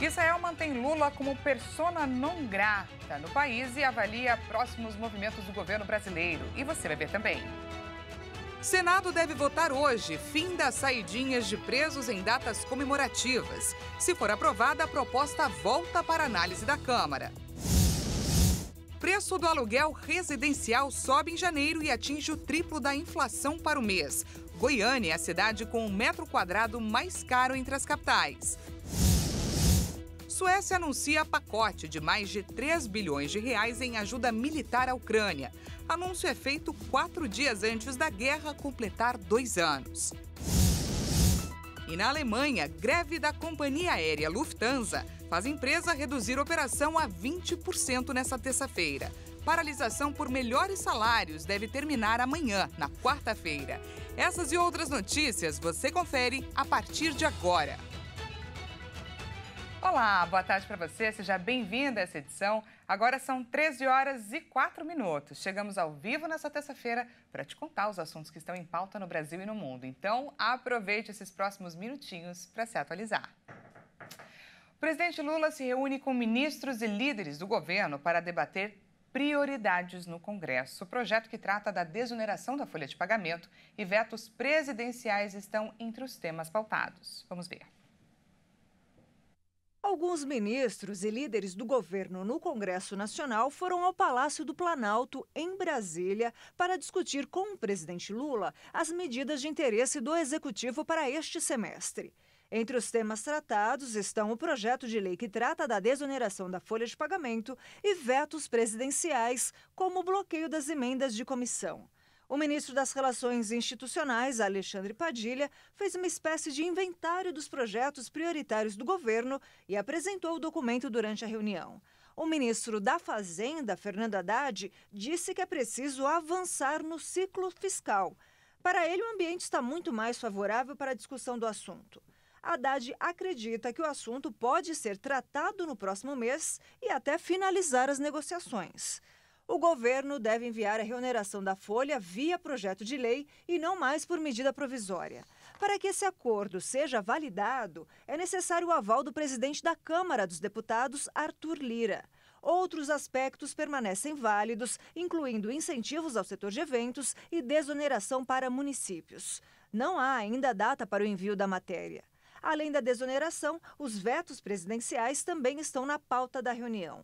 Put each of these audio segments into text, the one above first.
Israel mantém Lula como persona non grata no país e avalia próximos movimentos do governo brasileiro. E você vai ver também. Senado deve votar hoje fim das saidinhas de presos em datas comemorativas. Se for aprovada, a proposta volta para análise da Câmara. Preço do aluguel residencial sobe em janeiro e atinge o triplo da inflação para o mês. Goiânia é a cidade com o metro quadrado mais caro entre as capitais. Suécia anuncia pacote de mais de 3 bilhões de reais em ajuda militar à Ucrânia. Anúncio é feito 4 dias antes da guerra completar 2 anos. E na Alemanha, greve da companhia aérea Lufthansa faz a empresa reduzir operação a 20% nesta terça-feira. Paralisação por melhores salários deve terminar amanhã, na quarta-feira. Essas e outras notícias você confere a partir de agora. Olá, boa tarde para você, seja bem-vindo a essa edição. Agora são 13 horas e 4 minutos. Chegamos ao vivo nessa terça-feira para te contar os assuntos que estão em pauta no Brasil e no mundo. Então, aproveite esses próximos minutinhos para se atualizar. O presidente Lula se reúne com ministros e líderes do governo para debater prioridades no Congresso. O projeto que trata da desoneração da folha de pagamento e vetos presidenciais estão entre os temas pautados. Vamos ver. Alguns ministros e líderes do governo no Congresso Nacional foram ao Palácio do Planalto, em Brasília, para discutir com o presidente Lula as medidas de interesse do Executivo para este semestre. Entre os temas tratados estão o projeto de lei que trata da desoneração da folha de pagamento e vetos presidenciais, como o bloqueio das emendas de comissão. O ministro das Relações Institucionais, Alexandre Padilha, fez uma espécie de inventário dos projetos prioritários do governo e apresentou o documento durante a reunião. O ministro da Fazenda, Fernando Haddad, disse que é preciso avançar no ciclo fiscal. Para ele, o ambiente está muito mais favorável para a discussão do assunto. Haddad acredita que o assunto pode ser tratado no próximo mês e até finalizar as negociações. O governo deve enviar a reoneração da folha via projeto de lei e não mais por medida provisória. Para que esse acordo seja validado, é necessário o aval do presidente da Câmara dos Deputados, Arthur Lira. Outros aspectos permanecem válidos, incluindo incentivos ao setor de eventos e desoneração para municípios. Não há ainda data para o envio da matéria. Além da desoneração, os vetos presidenciais também estão na pauta da reunião.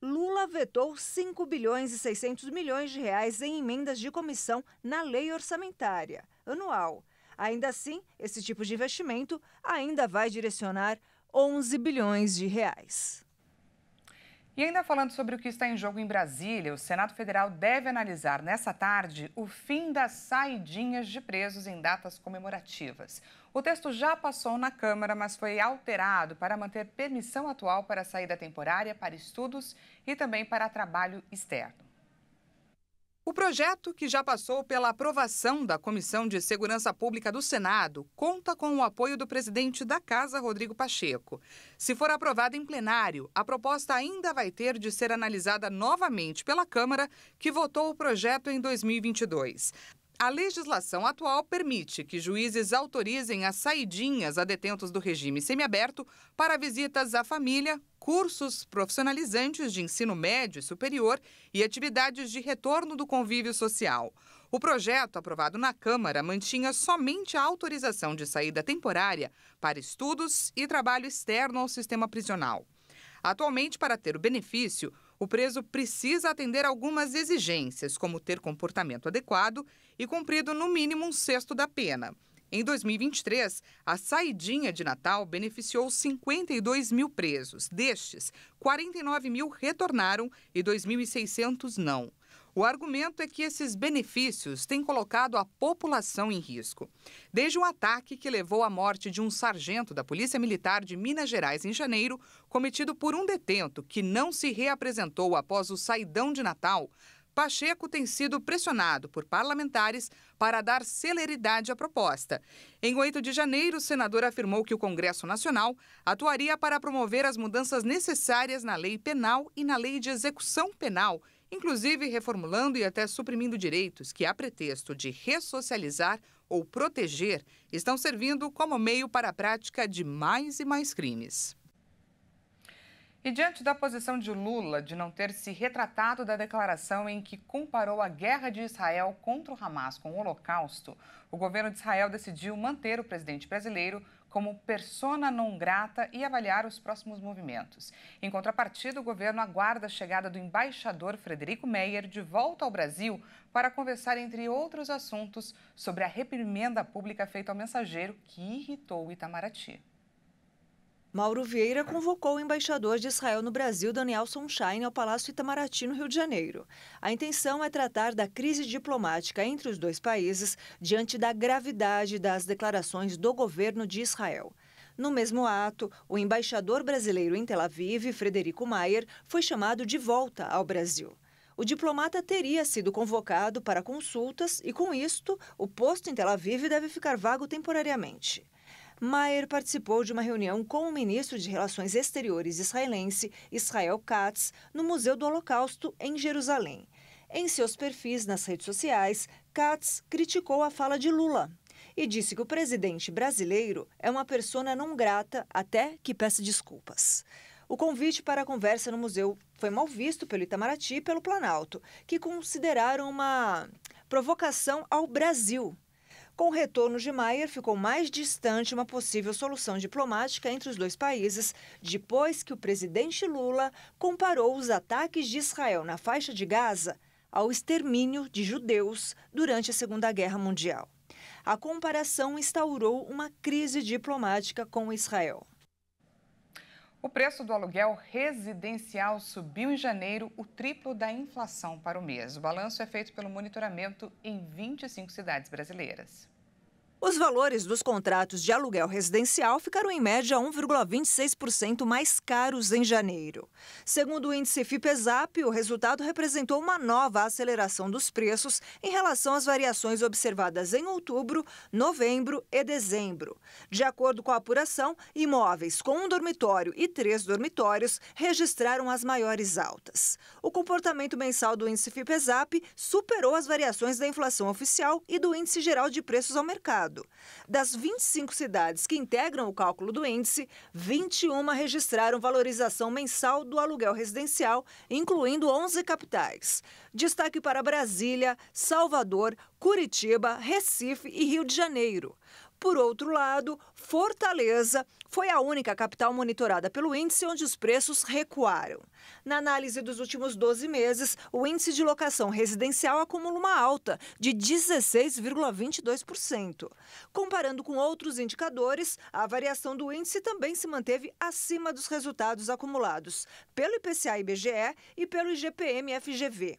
Lula vetou 5 bilhões e 600 milhões de reais em emendas de comissão na lei orçamentária anual. Ainda assim, esse tipo de investimento ainda vai direcionar 11 bilhões de reais. E ainda falando sobre o que está em jogo em Brasília, o Senado Federal deve analisar nessa tarde o fim das saidinhas de presos em datas comemorativas. O texto já passou na Câmara, mas foi alterado para manter permissão atual para saída temporária para estudos e também para trabalho externo. O projeto, que já passou pela aprovação da Comissão de Segurança Pública do Senado, conta com o apoio do presidente da Casa, Rodrigo Pacheco. Se for aprovado em plenário, a proposta ainda vai ter de ser analisada novamente pela Câmara, que votou o projeto em 2022. A legislação atual permite que juízes autorizem as saidinhas a detentos do regime semiaberto para visitas à família, cursos profissionalizantes de ensino médio e superior e atividades de retorno do convívio social. O projeto, aprovado na Câmara, mantinha somente a autorização de saída temporária para estudos e trabalho externo ao sistema prisional. Atualmente, para ter o benefício, o preso precisa atender algumas exigências, como ter comportamento adequado e cumprido no mínimo um sexto da pena. Em 2023, a saidinha de Natal beneficiou 52 mil presos. Destes, 49 mil retornaram e 2.600 não. O argumento é que esses benefícios têm colocado a população em risco. Desde um ataque que levou à morte de um sargento da Polícia Militar de Minas Gerais em janeiro, cometido por um detento que não se reapresentou após o saidão de Natal, Pacheco tem sido pressionado por parlamentares para dar celeridade à proposta. Em 8 de janeiro, o senador afirmou que o Congresso Nacional atuaria para promover as mudanças necessárias na lei penal e na lei de execução penal, inclusive reformulando e até suprimindo direitos que, a pretexto de ressocializar ou proteger, estão servindo como meio para a prática de mais e mais crimes. E diante da posição de Lula de não ter se retratado da declaração em que comparou a guerra de Israel contra o Hamas com o Holocausto, o governo de Israel decidiu manter o presidente brasileiro como persona non grata e avaliar os próximos movimentos. Em contrapartida, o governo aguarda a chegada do embaixador Frederico Meyer de volta ao Brasil para conversar, entre outros assuntos, sobre a reprimenda pública feita ao mensageiro que irritou o Itamaraty. Mauro Vieira convocou o embaixador de Israel no Brasil, Daniel Sonshine, ao Palácio Itamaraty, no Rio de Janeiro. A intenção é tratar da crise diplomática entre os dois países diante da gravidade das declarações do governo de Israel. No mesmo ato, o embaixador brasileiro em Tel Aviv, Frederico Mayer, foi chamado de volta ao Brasil. O diplomata teria sido convocado para consultas e, com isto, o posto em Tel Aviv deve ficar vago temporariamente. Mayer participou de uma reunião com o ministro de Relações Exteriores israelense, Israel Katz, no Museu do Holocausto, em Jerusalém. Em seus perfis nas redes sociais, Katz criticou a fala de Lula e disse que o presidente brasileiro é uma persona não grata até que peça desculpas. O convite para a conversa no museu foi mal visto pelo Itamaraty e pelo Planalto, que consideraram uma provocação ao Brasil. Com o retorno de Mayer, ficou mais distante uma possível solução diplomática entre os dois países, depois que o presidente Lula comparou os ataques de Israel na faixa de Gaza ao extermínio de judeus durante a Segunda Guerra Mundial. A comparação instaurou uma crise diplomática com Israel. O preço do aluguel residencial subiu em janeiro, o triplo da inflação para o mês. O balanço é feito pelo monitoramento em 25 cidades brasileiras. Os valores dos contratos de aluguel residencial ficaram em média 1,26% mais caros em janeiro. Segundo o índice Fipesap, o resultado representou uma nova aceleração dos preços em relação às variações observadas em outubro, novembro e dezembro. De acordo com a apuração, imóveis com um dormitório e 3 dormitórios registraram as maiores altas. O comportamento mensal do índice Fipesap superou as variações da inflação oficial e do índice geral de preços ao mercado. Das 25 cidades que integram o cálculo do índice, 21 registraram valorização mensal do aluguel residencial, incluindo 11 capitais. Destaque para Brasília, Salvador, Curitiba, Recife e Rio de Janeiro. Por outro lado, Fortaleza foi a única capital monitorada pelo índice onde os preços recuaram. Na análise dos últimos 12 meses, o índice de locação residencial acumula uma alta de 16,22%. Comparando com outros indicadores, a variação do índice também se manteve acima dos resultados acumulados pelo IPCA-IBGE e pelo IGPM-FGV.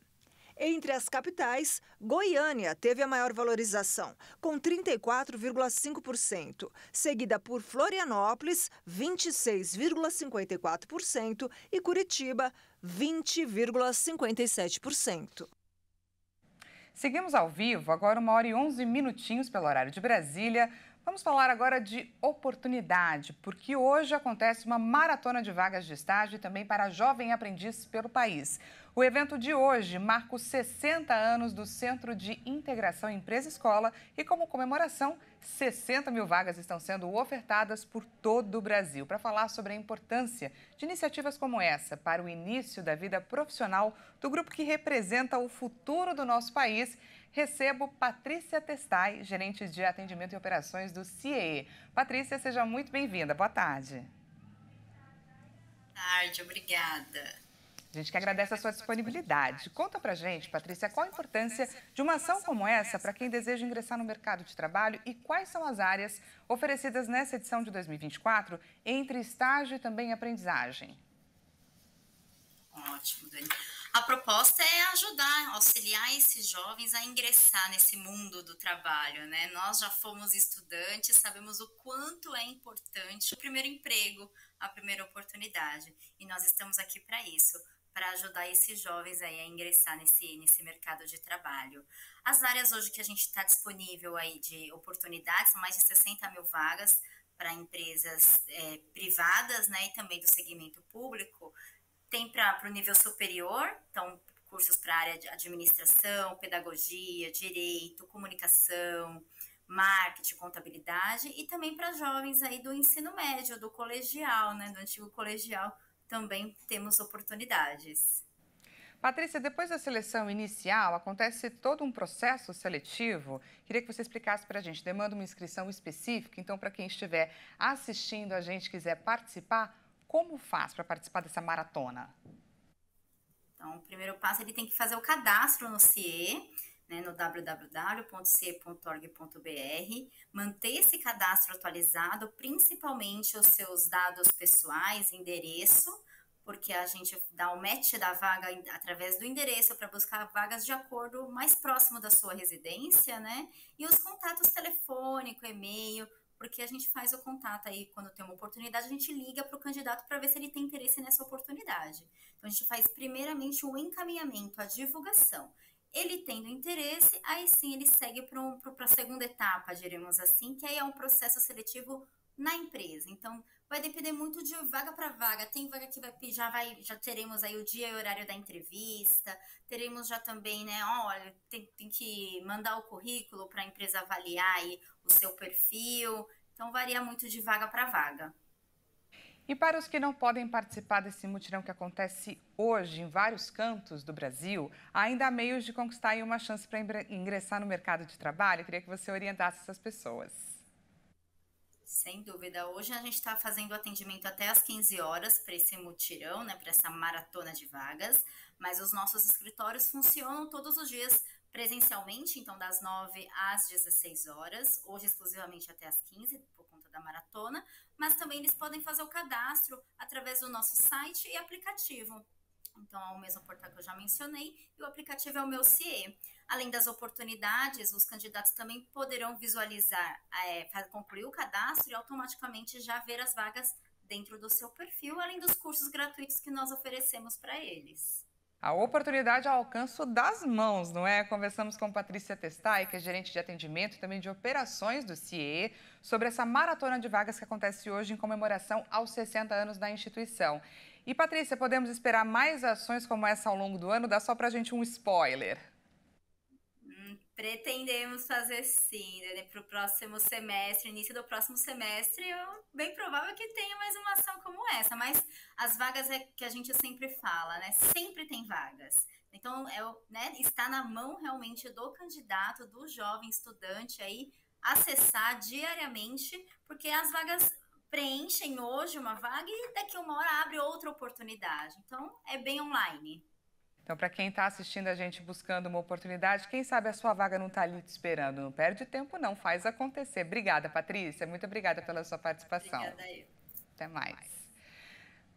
Entre as capitais, Goiânia teve a maior valorização, com 34,5%, seguida por Florianópolis, 26,54% e Curitiba, 20,57%. Seguimos ao vivo, agora 1h11 pelo horário de Brasília. Vamos falar agora de oportunidade, porque hoje acontece uma maratona de vagas de estágio e também para jovem aprendiz pelo país. O evento de hoje marca os 60 anos do Centro de Integração Empresa-Escola e, como comemoração, 60 mil vagas estão sendo ofertadas por todo o Brasil. Para falar sobre a importância de iniciativas como essa para o início da vida profissional do grupo que representa o futuro do nosso país, recebo Patrícia Testai, gerente de atendimento e operações do CIEE. Patrícia, seja muito bem-vinda. Boa tarde. Boa tarde, obrigada. A gente que agradece a sua disponibilidade. Conta pra gente, Patrícia, qual a importância de uma ação como essa para quem deseja ingressar no mercado de trabalho e quais são as áreas oferecidas nessa edição de 2024 entre estágio e também aprendizagem? Ótimo, Dani. A proposta é ajudar, auxiliar esses jovens a ingressar nesse mundo do trabalho, né? Nós já fomos estudantes, sabemos o quanto é importante o primeiro emprego, a primeira oportunidade. E nós estamos aqui para isso, para ajudar esses jovens aí a ingressar nesse mercado de trabalho. As áreas hoje que a gente está disponível aí de oportunidades, são mais de 60 mil vagas para empresas privadas, né? E também do segmento público. Tem para o nível superior, então cursos para a área de administração, pedagogia, direito, comunicação, marketing, contabilidade e também para jovens aí do ensino médio, do colegial, né, do antigo colegial, também temos oportunidades. Patrícia, depois da seleção inicial, acontece todo um processo seletivo. Queria que você explicasse para a gente. Demanda uma inscrição específica, então, para quem estiver assistindo a gente quiser participar, como faz para participar dessa maratona? Então, o primeiro passo, ele tem que fazer o cadastro no CIE, né, no www.cie.org.br, manter esse cadastro atualizado, principalmente os seus dados pessoais, endereço, porque a gente dá o match da vaga através do endereço para buscar vagas de acordo mais próximo da sua residência, né? E os contatos telefônico, e-mail, porque a gente faz o contato aí, quando tem uma oportunidade, a gente liga para o candidato para ver se ele tem interesse nessa oportunidade. Então, a gente faz primeiramente o encaminhamento, a divulgação. Ele tendo interesse, aí sim ele segue para a segunda etapa, diremos assim, que aí é um processo seletivo na empresa. Então, vai depender muito de vaga para vaga. Tem vaga que já teremos aí o dia e horário da entrevista, teremos já também, né, olha, tem que mandar o currículo para a empresa avaliar aí o seu perfil. Então, varia muito de vaga para vaga. E para os que não podem participar desse mutirão que acontece hoje em vários cantos do Brasil, ainda há meios de conquistar aí uma chance para ingressar no mercado de trabalho. Eu queria que você orientasse essas pessoas. Sem dúvida. Hoje a gente está fazendo atendimento até às 15 horas para esse mutirão, né, para essa maratona de vagas, mas os nossos escritórios funcionam todos os dias presencialmente, então das 9 às 16 horas, hoje exclusivamente até às 15, por conta da maratona, mas também eles podem fazer o cadastro através do nosso site e aplicativo. Então, é o mesmo portal que eu já mencionei e o aplicativo é o Meu CIE. Além das oportunidades, os candidatos também poderão visualizar, concluir o cadastro e automaticamente já ver as vagas dentro do seu perfil, além dos cursos gratuitos que nós oferecemos para eles. A oportunidade ao alcance das mãos, não é? Conversamos com Patrícia Testai, que é gerente de atendimento e também de operações do CIE, sobre essa maratona de vagas que acontece hoje em comemoração aos 60 anos da instituição. E, Patrícia, podemos esperar mais ações como essa ao longo do ano? Dá só pra gente um spoiler. Pretendemos fazer sim, né? Para o próximo semestre, início do próximo semestre, bem provável que tenha mais uma ação como essa, mas as vagas é que a gente sempre fala, né? Sempre tem vagas. Então, né, está na mão realmente do candidato, do jovem estudante aí, acessar diariamente, porque as vagas preenchem hoje uma vaga e daqui a uma hora abre outra oportunidade. Então, é bem online. Então, para quem está assistindo a gente buscando uma oportunidade, quem sabe a sua vaga não está ali te esperando. Não perde tempo, não. Faz acontecer. Obrigada, Patrícia. Muito obrigada pela sua participação. Obrigada eu. Até mais.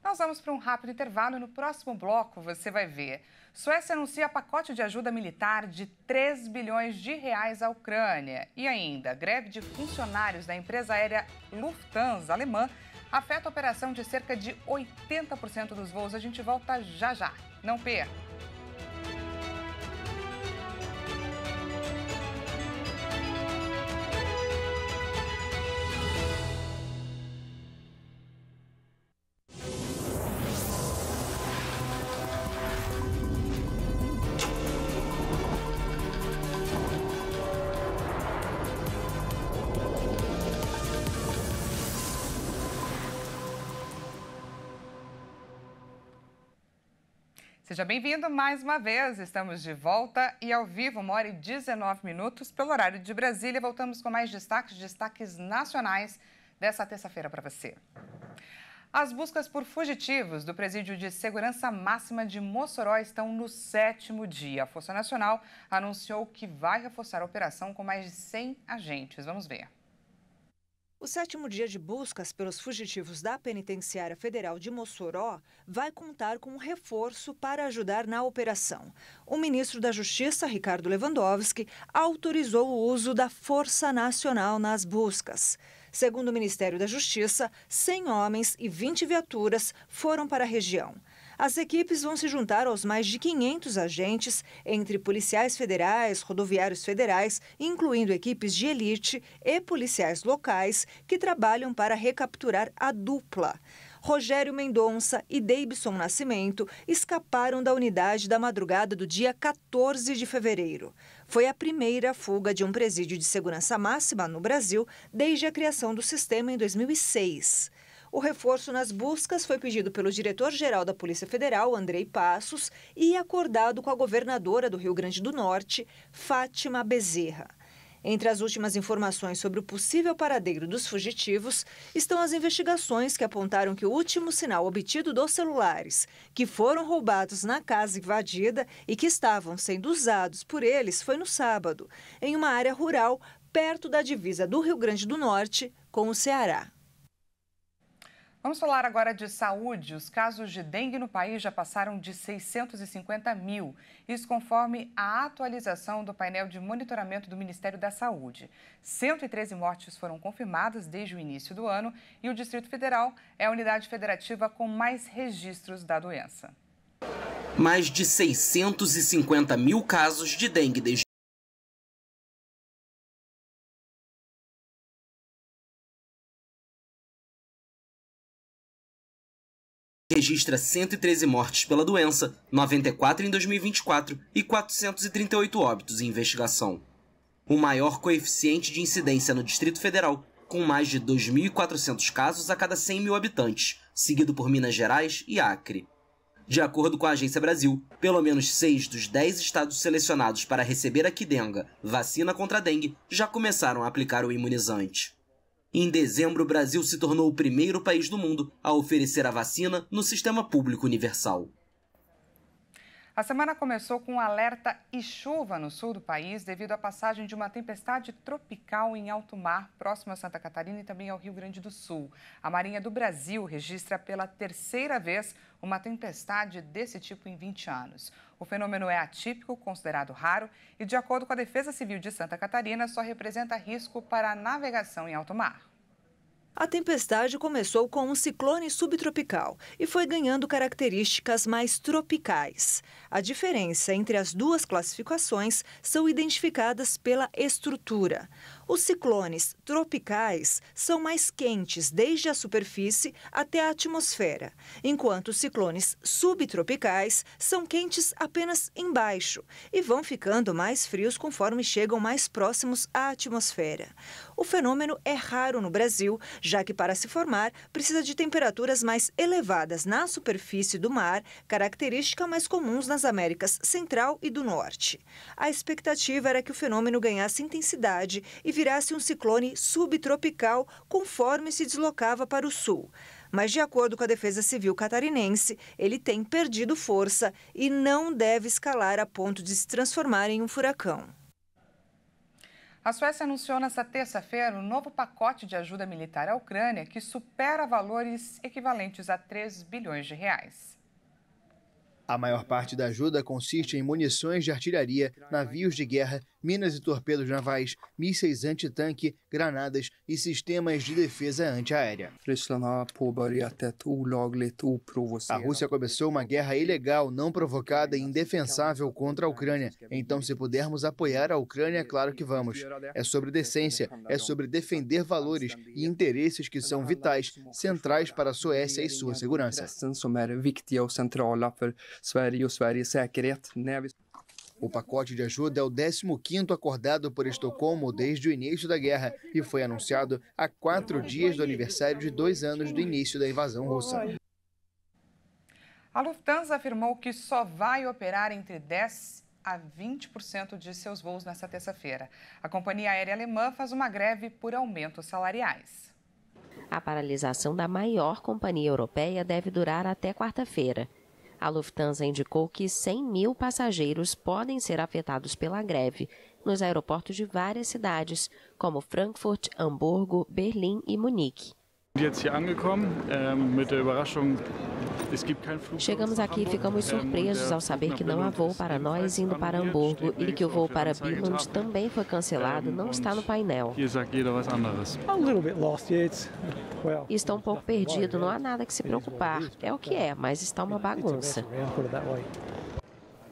Nós vamos para um rápido intervalo e no próximo bloco você vai ver. Suécia anuncia pacote de ajuda militar de 3 bilhões de reais à Ucrânia. E ainda, greve de funcionários da empresa aérea Lufthansa alemã afeta a operação de cerca de 80% dos voos. A gente volta já já. Não perca. Seja bem-vindo mais uma vez. Estamos de volta e ao vivo, 1h19 pelo horário de Brasília. Voltamos com mais destaques nacionais dessa terça-feira para você. As buscas por fugitivos do Presídio de Segurança Máxima de Mossoró estão no 7º dia. A Força Nacional anunciou que vai reforçar a operação com mais de 100 agentes. Vamos ver. O 7º dia de buscas pelos fugitivos da Penitenciária Federal de Mossoró vai contar com um reforço para ajudar na operação. O ministro da Justiça, Ricardo Lewandowski, autorizou o uso da Força Nacional nas buscas. Segundo o Ministério da Justiça, 100 homens e 20 viaturas foram para a região. As equipes vão se juntar aos mais de 500 agentes, entre policiais federais, rodoviários federais, incluindo equipes de elite e policiais locais que trabalham para recapturar a dupla. Rogério Mendonça e Deibson Nascimento escaparam da unidade da madrugada do dia 14 de fevereiro. Foi a primeira fuga de um presídio de segurança máxima no Brasil desde a criação do sistema em 2006. O reforço nas buscas foi pedido pelo diretor-geral da Polícia Federal, Andrei Passos, e acordado com a governadora do Rio Grande do Norte, Fátima Bezerra. Entre as últimas informações sobre o possível paradeiro dos fugitivos estão as investigações que apontaram que o último sinal obtido dos celulares, que foram roubados na casa invadida e que estavam sendo usados por eles, foi no sábado, em uma área rural perto da divisa do Rio Grande do Norte com o Ceará. Vamos falar agora de saúde. Os casos de dengue no país já passaram de 650 mil. Isso conforme a atualização do painel de monitoramento do Ministério da Saúde. 113 mortes foram confirmadas desde o início do ano e o Distrito Federal é a unidade federativa com mais registros da doença. Mais de 650 mil casos de dengue desde registra 113 mortes pela doença, 94 em 2024 e 438 óbitos em investigação. O maior coeficiente de incidência no Distrito Federal, com mais de 2.400 casos a cada 100 mil habitantes, seguido por Minas Gerais e Acre. De acordo com a Agência Brasil, pelo menos 6 dos 10 estados selecionados para receber a Qdenga, vacina contra a dengue, já começaram a aplicar o imunizante. Em dezembro, o Brasil se tornou o primeiro país do mundo a oferecer a vacina no sistema público universal. A semana começou com um alerta e chuva no sul do país devido à passagem de uma tempestade tropical em alto mar, próximo a Santa Catarina e também ao Rio Grande do Sul. A Marinha do Brasil registra pela terceira vez uma tempestade desse tipo em 20 anos. O fenômeno é atípico, considerado raro e, de acordo com a Defesa Civil de Santa Catarina, só representa risco para a navegação em alto mar. A tempestade começou com um ciclone subtropical e foi ganhando características mais tropicais. A diferença entre as duas classificações são identificadas pela estrutura. Os ciclones tropicais são mais quentes desde a superfície até a atmosfera, enquanto os ciclones subtropicais são quentes apenas embaixo e vão ficando mais frios conforme chegam mais próximos à atmosfera. O fenômeno é raro no Brasil, já que para se formar precisa de temperaturas mais elevadas na superfície do mar, característica mais comuns nas Américas Central e do Norte. A expectativa era que o fenômeno ganhasse intensidade e virasse um ciclone subtropical conforme se deslocava para o sul. Mas, de acordo com a Defesa Civil catarinense, ele tem perdido força e não deve escalar a ponto de se transformar em um furacão. A Suécia anunciou nesta terça-feira um novo pacote de ajuda militar à Ucrânia que supera valores equivalentes a 3 bilhões de reais. A maior parte da ajuda consiste em munições de artilharia, navios de guerra, minas e torpedos navais, mísseis antitanque, granadas e sistemas de defesa antiaérea. A Rússia começou uma guerra ilegal, não provocada e indefensável contra a Ucrânia. Então, se pudermos apoiar a Ucrânia, claro que vamos. É sobre decência, é sobre defender valores e interesses que são vitais, centrais para a Suécia e sua segurança. O pacote de ajuda é o 15º acordado por Estocolmo desde o início da guerra e foi anunciado a 4 dias do aniversário de 2 anos do início da invasão russa. A Lufthansa afirmou que só vai operar entre 10% a 20% de seus voos nesta terça-feira. A companhia aérea alemã faz uma greve por aumentos salariais. A paralisação da maior companhia europeia deve durar até quarta-feira. A Lufthansa indicou que 100 mil passageiros podem ser afetados pela greve nos aeroportos de várias cidades, como Frankfurt, Hamburgo, Berlim e Munique. Chegamos aqui e ficamos surpresos ao saber que não há voo para nós indo para Hamburgo e que o voo para Billund também foi cancelado, não está no painel. Estou um pouco perdido, não há nada que se preocupar. É o que é, mas está uma bagunça.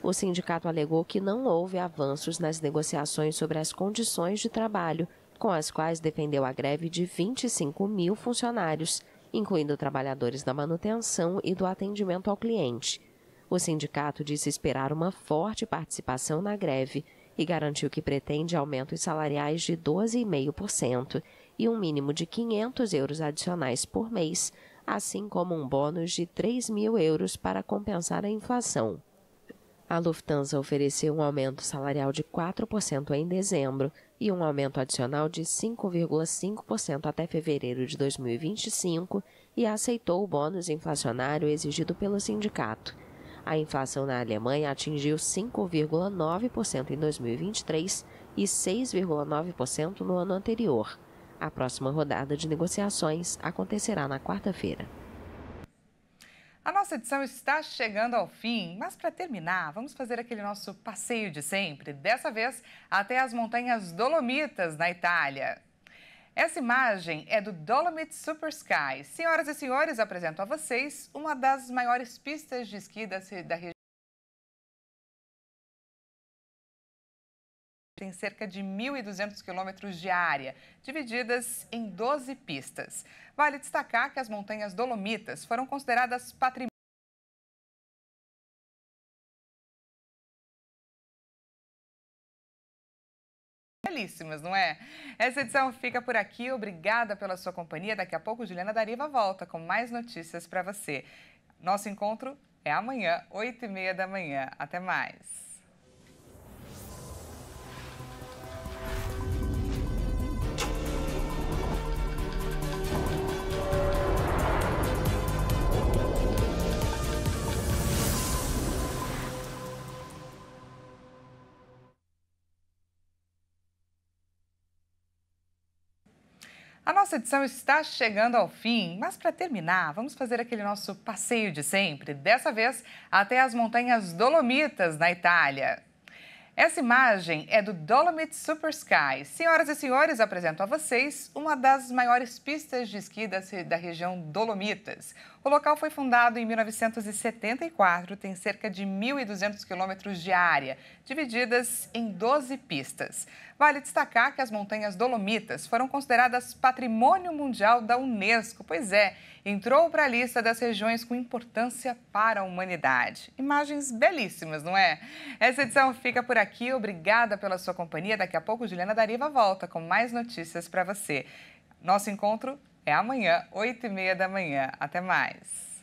O sindicato alegou que não houve avanços nas negociações sobre as condições de trabalho, com as quais defendeu a greve de 25 mil funcionários, incluindo trabalhadores da manutenção e do atendimento ao cliente. O sindicato disse esperar uma forte participação na greve e garantiu que pretende aumentos salariais de 12,5% e um mínimo de 500 euros adicionais por mês, assim como um bônus de 3.000 euros para compensar a inflação. A Lufthansa ofereceu um aumento salarial de 4% em dezembro e um aumento adicional de 5,5% até fevereiro de 2025 e aceitou o bônus inflacionário exigido pelo sindicato. A inflação na Alemanha atingiu 5,9% em 2023 e 6,9% no ano anterior. A próxima rodada de negociações acontecerá na quarta-feira. A nossa edição está chegando ao fim, mas para terminar, vamos fazer aquele nosso passeio de sempre, dessa vez até as montanhas Dolomitas, na Itália. Essa imagem é do Dolomite Super Sky. Senhoras e senhores, apresento a vocês uma das maiores pistas de esqui da região. Tem cerca de 1.200 quilômetros de área, divididas em 12 pistas. Vale destacar que as montanhas Dolomitas foram consideradas patrimônio belíssimas, não é? Essa edição fica por aqui. Obrigada pela sua companhia. Daqui a pouco, Juliana Dariva volta com mais notícias para você. Nosso encontro é amanhã, 8h30 da manhã. Até mais. A nossa edição está chegando ao fim, mas para terminar, vamos fazer aquele nosso passeio de sempre, dessa vez até as montanhas Dolomitas, na Itália. Essa imagem é do Dolomite Super Sky. Senhoras e senhores, apresento a vocês uma das maiores pistas de esqui da região Dolomitas. O local foi fundado em 1974, tem cerca de 1.200 quilômetros de área, divididas em 12 pistas. Vale destacar que as montanhas Dolomitas foram consideradas Patrimônio Mundial da Unesco. Pois é, entrou para a lista das regiões com importância para a humanidade. Imagens belíssimas, não é? Essa edição fica por aqui. Obrigada pela sua companhia. Daqui a pouco, Juliana Dariva volta com mais notícias para você. Nosso encontro é amanhã, 8h30 da manhã. Até mais.